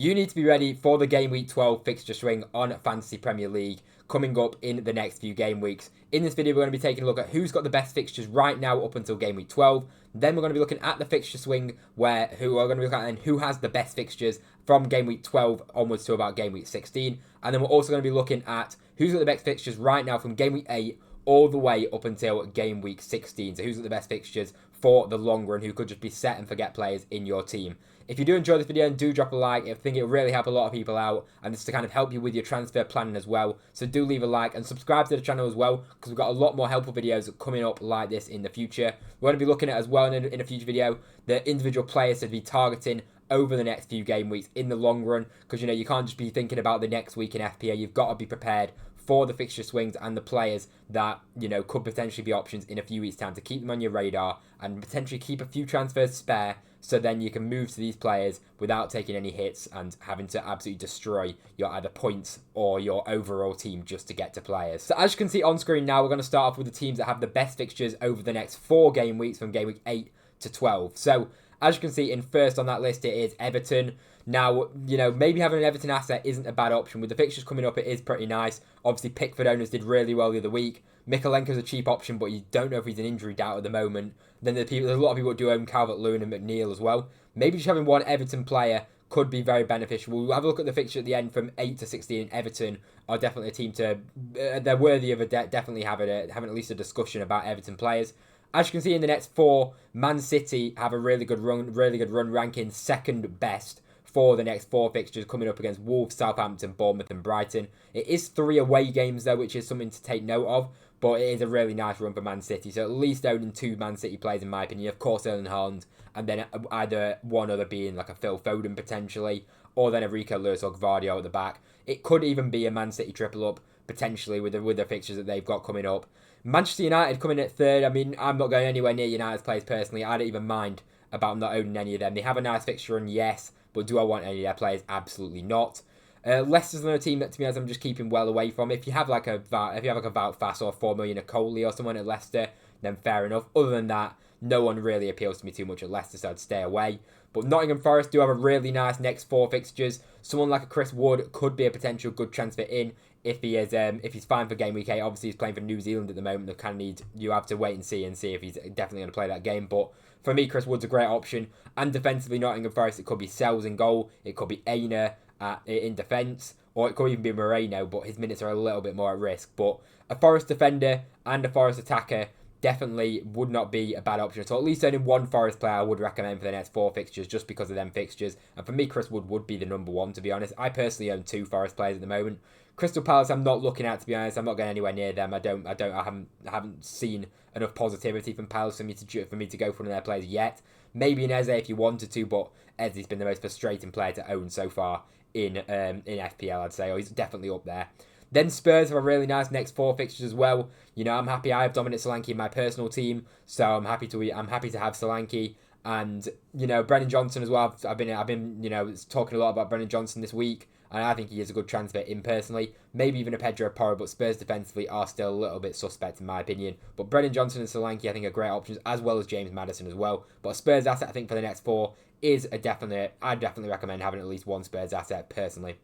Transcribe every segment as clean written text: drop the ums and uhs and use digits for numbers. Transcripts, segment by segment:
You need to be ready for the Game Week 12 fixture swing on Fantasy Premier League coming up in the next few game weeks. In this video, we're going to be taking a look at who's got the best fixtures right now up until Game Week 12. Then we're going to be looking at the fixture swing who are going to be looking at and who has the best fixtures from Game Week 12 onwards to about Game Week 16. And then we're also going to be looking at who's got the best fixtures right now from Game Week 8 all the way up until Game Week 16. So who's got the best fixtures for the long run, who could just be set and forget players in your team. If you do enjoy this video, and do drop a like, I think it will really help a lot of people out, and this is to kind of help you with your transfer planning as well. So do leave a like and subscribe to the channel as well, because we've got a lot more helpful videos coming up like this in the future. We're going to be looking at as well in a future video the individual players to be targeting over the next few game weeks in the long run, because you can't just be thinking about the next week in FPL. You've got to be prepared for the fixture swings and the players that could potentially be options in a few weeks' time, to keep them on your radar and potentially keep a few transfers spare, so then you can move to these players without taking any hits and having to absolutely destroy your either points or your overall team just to get to players. So as you can see on screen now, we're going to start off with the teams that have the best fixtures over the next 4 game weeks from game week 8 to 12. So as you can see in first on that list, it is Everton. Now, maybe having an Everton asset isn't a bad option. With the fixtures coming up, it is pretty nice. Obviously, Pickford owners did really well the other week. Mikalenko's a cheap option, but you don't know if he's an injury doubt at the moment. Then there's a lot of people that do own Calvert-Lewin and McNeil as well. Maybe just having one Everton player could be very beneficial. We'll have a look at the fixture at the end from 8 to 16. Everton are definitely a team to... they're worthy of definitely having at least a discussion about Everton players. As you can see in the next 4, Man City have a really good run ranking second best for the next 4 fixtures, coming up against Wolves, Southampton, Bournemouth and Brighton. It is 3 away games though, which is something to take note of, but it is a really nice run for Man City. So at least owning 2 Man City players in my opinion. Of course haaland, and then either one other being like a Phil Foden potentially, or then a Rico Lewis or Gvardiol at the back. It could even be a Man City triple up potentially with the fixtures that they've got coming up. Manchester United coming at 3rd. I mean, I'm not going anywhere near United's players personally. I don't even mind about not owning any of them. They have a nice fixture run, yes, but do I want any of their players? Absolutely not. Leicester's another team that, to be honest, I'm just keeping well away from. If you have like a Wout Faes or 4 million a Coley or someone at Leicester, then fair enough. Other than that, no one really appeals to me too much at Leicester, so I'd stay away. But Nottingham Forest do have a really nice next 4 fixtures. Someone like a Chris Wood could be a potential good transfer in if he's fine for game week 8. Obviously, he's playing for New Zealand at the moment. You have to wait and see if he's definitely going to play that game. But for me, Chris Wood's a great option. And defensively, Nottingham Forest, it could be Sells in goal. It could be Aina in defence. Or it could even be Moreno, but his minutes are a little bit more at risk. But a Forest defender and a Forest attacker definitely would not be a bad option. So at least owning 1 Forest player I would recommend for the next 4 fixtures, just because of them fixtures. And for me, Chris Wood would be the number 1, to be honest. I personally own 2 Forest players at the moment. Crystal Palace, I'm not looking at, to be honest. I'm not going anywhere near them. I haven't seen enough positivity from Palace for me to go for one of their players yet. Maybe an Eze if you wanted to, but Eze's been the most frustrating player to own so far in FPL, I'd say. Or he's definitely up there. Then Spurs have a really nice next 4 fixtures as well. I'm happy. I have Dominic Solanke in my personal team, so I'm happy to have Solanke. And Brennan Johnson as well. I've been talking a lot about Brennan Johnson this week, and I think he is a good transfer in personally. Maybe even a Pedro Porro, but Spurs defensively are still a little bit suspect in my opinion. But Brennan Johnson and Solanke I think are great options, as well as James Maddison as well. But a Spurs asset I think for the next 4 is I'd definitely recommend having at least 1 Spurs asset personally.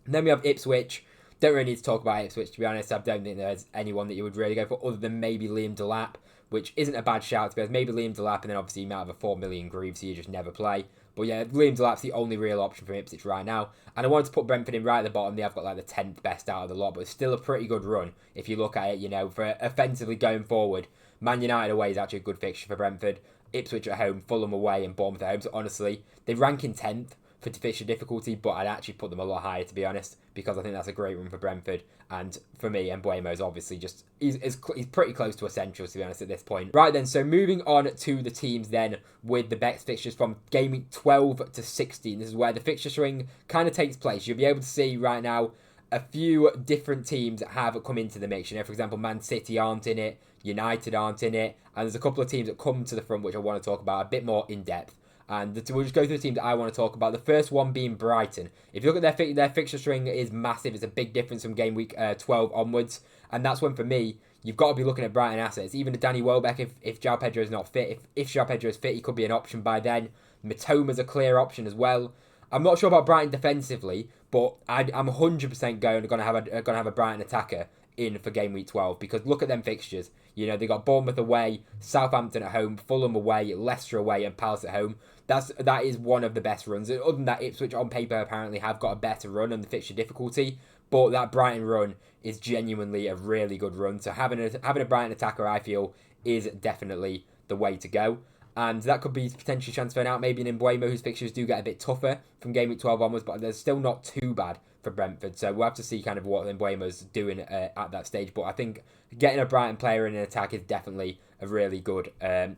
And then we have Ipswich. Don't really need to talk about Ipswich, to be honest. I don't think there's anyone that you would really go for other than maybe Liam Delap, which isn't a bad shout, to be honest. Maybe Liam Delap, and then obviously you might have a 4 million Greaves, so you just never play. But yeah, Liam Delap's the only real option from Ipswich right now. And I wanted to put Brentford in right at the bottom. They have got like the 10th best out of the lot, but it's still a pretty good run if you look at it, for offensively going forward. Man United away is actually a good fixture for Brentford. Ipswich at home, Fulham away, and Bournemouth at home. So honestly, they rank in 10th for fixture difficulty, but I'd actually put them a lot higher, to be honest, because I think that's a great run for Brentford. And for me, mbuemo is obviously he's pretty close to essentials, to be honest, at this point. Right then, so moving on to the teams then with the best fixtures from game week 12 to 16. This is where the fixture string kind of takes place. You'll be able to see right now a few different teams that have come into the mix. For example, Man City aren't in it, United aren't in it, and there's a couple of teams that come to the front which I want to talk about a bit more in depth. And we'll just go through the teams that I want to talk about. The first one being Brighton. If you look at their fixture string, is massive. It's a big difference from game week 12 onwards. And that's when, for me, you've got to be looking at Brighton assets. Even a Danny Welbeck, if João Pedro is not fit. If João Pedro is fit, he could be an option by then. Mitoma's a clear option as well. I'm not sure about Brighton defensively, but I'm 100% going to have a Brighton attacker in for game week 12 because look at them fixtures. You know, they got Bournemouth away, Southampton at home, Fulham away, Leicester away, and Palace at home. That is one of the best runs. Other than that, Ipswich on paper apparently have got a better run on the fixture difficulty, but that Brighton run is genuinely a really good run. So having a Brighton attacker, I feel, is definitely the way to go. And that could be potentially transferring out maybe an Mbuemo, whose fixtures do get a bit tougher from game week 12 onwards, but they're still not too bad for Brentford. So we'll have to see kind of what Mbuemo's doing at that stage. But I think getting a Brighton player in an attack is definitely a really good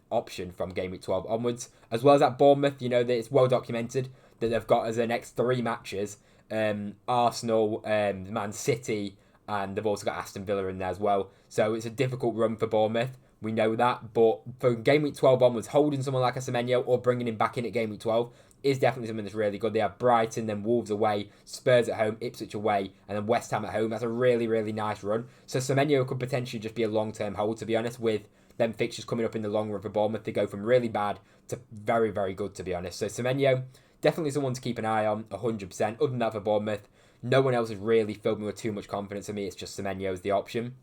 option from game week 12 onwards. As well as at Bournemouth, you know, that it's well documented that they've got as their next 3 matches Arsenal, Man City, and they've also got Aston Villa in there as well. So it's a difficult run for Bournemouth. We know that, but for game week 12 onwards, holding someone like a Semenyo or bringing him back in at game week 12 is definitely something that's really good. They have Brighton, then Wolves away, Spurs at home, Ipswich away, and then West Ham at home. That's a really, really nice run. So Semenyo could potentially just be a long-term hold, to be honest, with them fixtures coming up in the long run for Bournemouth. They go from really bad to very, very good, to be honest. So Semenyo, definitely someone to keep an eye on, 100%. Other than that for Bournemouth, no one else has really filled me with too much confidence. For me, it's just Semenyo as the option.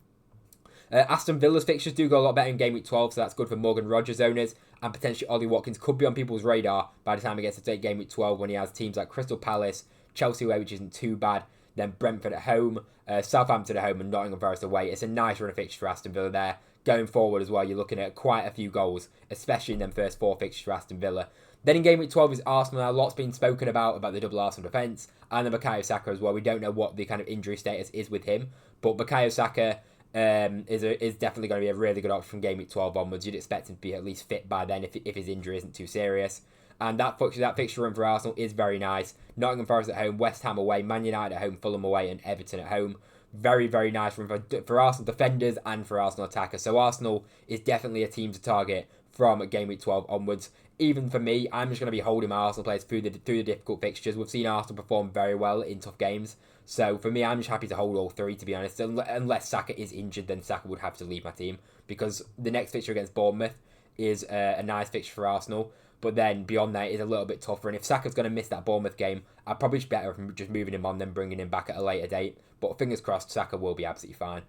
Aston Villa's fixtures do go a lot better in game week 12, so that's good for Morgan Rogers owners, and potentially Ollie Watkins could be on people's radar by the time he gets to take game week 12 when he has teams like Crystal Palace, Chelsea away, which isn't too bad, then Brentford at home, Southampton at home, and Nottingham Forest away. It's a nice run of fixtures for Aston Villa there. Going forward as well, you're looking at quite a few goals, especially in them first 4 fixtures for Aston Villa. Then in game week 12 is Arsenal. Now, a lot's been spoken about the double Arsenal defence, and the Bukayo Saka as well. We don't know what the kind of injury status is with him, but Bukayo Saka is definitely going to be a really good option from game week 12 onwards. You'd expect him to be at least fit by then if his injury isn't too serious. And that fixture run for Arsenal is very nice. Nottingham Forest at home, West Ham away, Man United at home, Fulham away, and Everton at home. Very, very nice run for Arsenal defenders and for Arsenal attackers. So Arsenal is definitely a team to target from game week 12 onwards. Even for me, I'm just going to be holding my Arsenal players through the difficult fixtures. We've seen Arsenal perform very well in tough games. So for me, I'm just happy to hold all 3, to be honest. Unless Saka is injured, then Saka would have to leave my team. Because the next fixture against Bournemouth is a nice fixture for Arsenal. But then beyond that, it's a little bit tougher. And if Saka's going to miss that Bournemouth game, I'd probably be better just moving him on than bringing him back at a later date. But fingers crossed, Saka will be absolutely fine.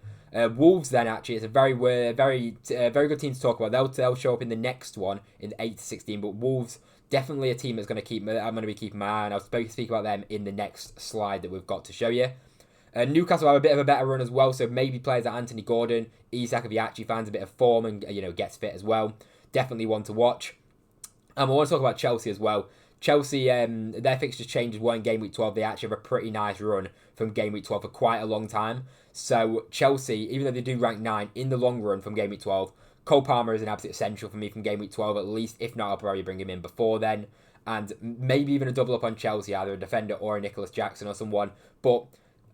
Wolves then, actually, it's a very good team to talk about. They'll show up in the next one in 8-16. But Wolves, definitely a team that's going to I'm going to be keeping my eye on. I'll speak about them in the next slide that we've got to show you. Newcastle have a bit of a better run as well, so maybe players like Anthony Gordon, Isak, if he actually finds a bit of form and gets fit as well. Definitely one to watch. And I want to talk about Chelsea as well. Chelsea, their fixtures changed as well in game week 12. They actually have a pretty nice run from game week 12 for quite a long time. So Chelsea, even though they do rank 9 in the long run from game week 12, Cole Palmer is an absolute essential for me from game week 12 at least. If not, I'll probably bring him in before then. And maybe even a double up on Chelsea, either a defender or a Nicholas Jackson or someone. But,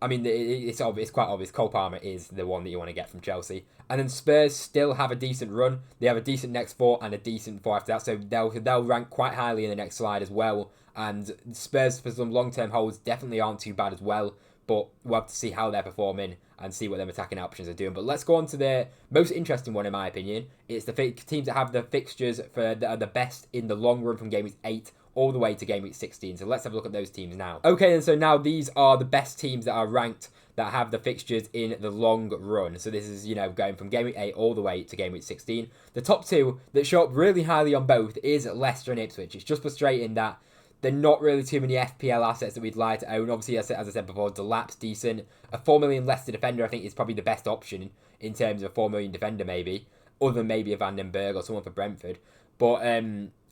I mean, it's quite obvious. Cole Palmer is the one that you want to get from Chelsea. And then Spurs still have a decent run. They have a decent next 4 and a decent 4 after that. So they'll rank quite highly in the next slide as well. And Spurs, for some long-term holds, definitely aren't too bad as well. But we'll have to see how they're performing and see what their attacking options are doing. But let's go on to the most interesting one, in my opinion. It's the teams that have the fixtures that are the best in the long run from game week 8 all the way to game week 16. So let's have a look at those teams now. Okay, and so now these are the best teams that are ranked that have the fixtures in the long run. So this is, going from game week 8 all the way to game week 16. The top 2 that show up really highly on both is Leicester and Ipswich. It's just frustrating that they're not really too many FPL assets that we'd like to own. Obviously, as I said before, Delap's decent. A 4 million Leicester defender, I think, is probably the best option in terms of a 4 million defender, maybe. Other than maybe a Van den Berg or someone for Brentford. But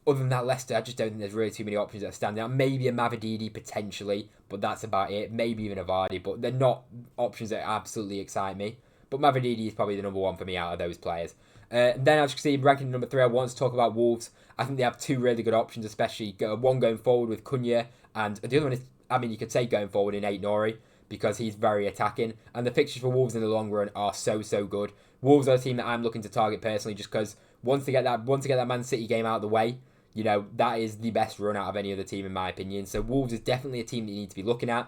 other than that, Leicester, I just don't think there's really too many options that stand out. Maybe a Mavididi, potentially, but that's about it. Maybe even a Vardy, but they're not options that absolutely excite me. But Mavididi is probably the number 1 for me out of those players. Then, as you can see, ranking number 3, I want to talk about Wolves. I think they have 2 really good options, especially one going forward with Cunha, and the other one is, you could say going forward in Ait-Nouri, because he's very attacking. And the fixtures for Wolves in the long run are so good. Wolves are a team that I'm looking to target personally, just because once they get that Man City game out of the way, that is the best run out of any other team in my opinion. So Wolves is definitely a team that you need to be looking at.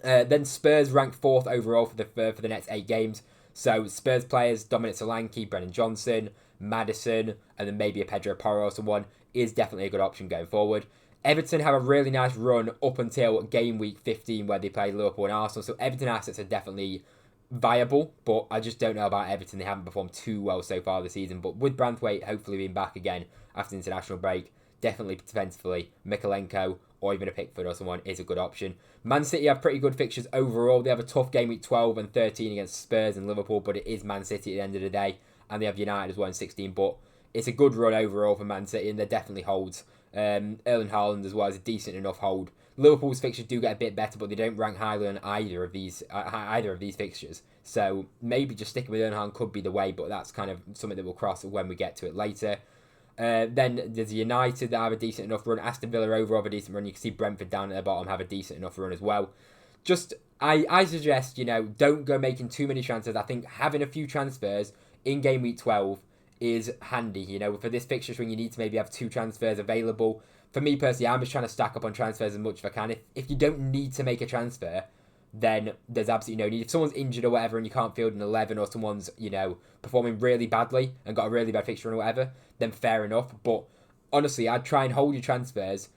Then Spurs ranked 4th overall for the next 8 games. So Spurs players, Dominic Solanke, Brennan Johnson, Maddison, and then maybe a Pedro Porro or someone is definitely a good option going forward. Everton have a really nice run up until game week 15 where they play Liverpool and Arsenal. So Everton assets are definitely viable, but I just don't know about Everton. They haven't performed too well so far this season. But with Branthwaite hopefully being back again after the international break, definitely defensively, Mikalenko or even a Pickford or someone is a good option. Man City have pretty good fixtures overall. They have a tough game week 12 and 13 against Spurs and Liverpool, but it is Man City at the end of the day. And they have United as well in 16, but it's a good run overall for Man City, and they definitely holds. Erling Haaland as well is a decent enough hold. Liverpool's fixtures do get a bit better, but they don't rank highly on either of these fixtures. So maybe just sticking with Erling Haaland could be the way, but that's kind of something that we'll cross when we get to it later. Then there's United that have a decent enough run. Aston Villa overall have a decent run. You can see Brentford down at the bottom have a decent enough run as well. Just I suggest, don't go making too many transfers. I think having a few transfers in game week 12 is handy. For this fixture swing, you need to maybe have 2 transfers available. For me personally, I'm just trying to stack up on transfers as much as I can. If you don't need to make a transfer, then there's absolutely no need. If someone's injured or whatever and you can't field an 11, or someone's, performing really badly and got a really bad fixture or whatever, then fair enough. But honestly, I'd try and hold your transfers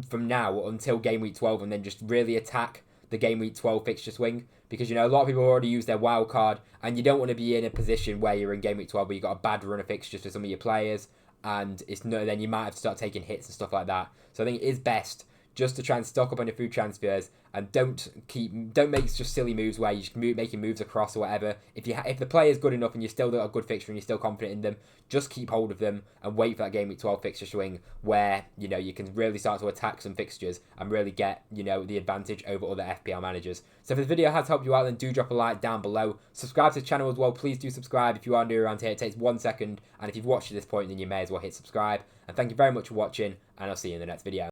from now until game week 12 and then just really attack the game week 12 fixture swing, because a lot of people already use their wild card, and you don't want to be in a position where you're in game week 12 where you've got a bad run of fixtures for some of your players, and then you might have to start taking hits and stuff like that. So I think it is best just to try and stock up on your food transfers, and don't make just silly moves where you're just making moves across or whatever. If the player is good enough and you still got a good fixture and you're still confident in them, just keep hold of them and wait for that game week 12 fixture swing where you can really start to attack some fixtures and really get the advantage over other FPL managers. So if this video has helped you out, then do drop a like down below. Subscribe to the channel as well. Please do subscribe if you are new around here. It takes 1 second, and if you've watched to this point, then you may as well hit subscribe. And thank you very much for watching, and I'll see you in the next video.